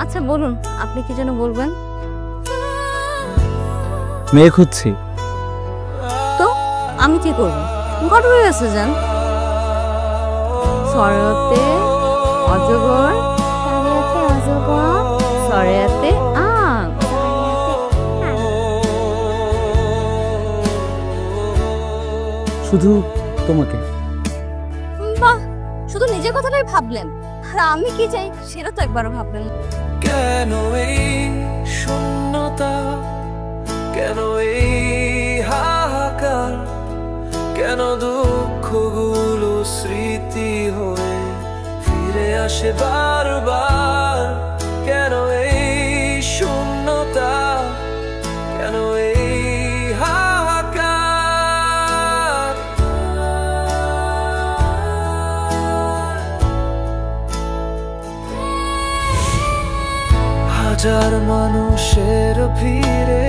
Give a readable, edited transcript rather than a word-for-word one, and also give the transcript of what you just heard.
আচ্ছা বলুন, আপনি কি যেন বলবেন? মেয়ে খুঁজছি। তো আমি কি করব? ঘর হয়ে আছে যান। সরেয়াতে অজগর, সরেয়াতে অজগর, সরেয়াতে আম, শুধু তোমাকে। বাহ, শুধু নিজের কথাটাই ভাবলেন, আর আমি কি চাই সেটা তো একবারও ভাবলেন না। কেন এই শূন্যতা, কেন এই হাহাকার, কেন দুঃখগুলো স্মৃতি হয়ে ফিরে আসে বারবার, কেন এই শূন্যতা, কেন এই হাহাকার। হাজার মানুষের ভিড়ে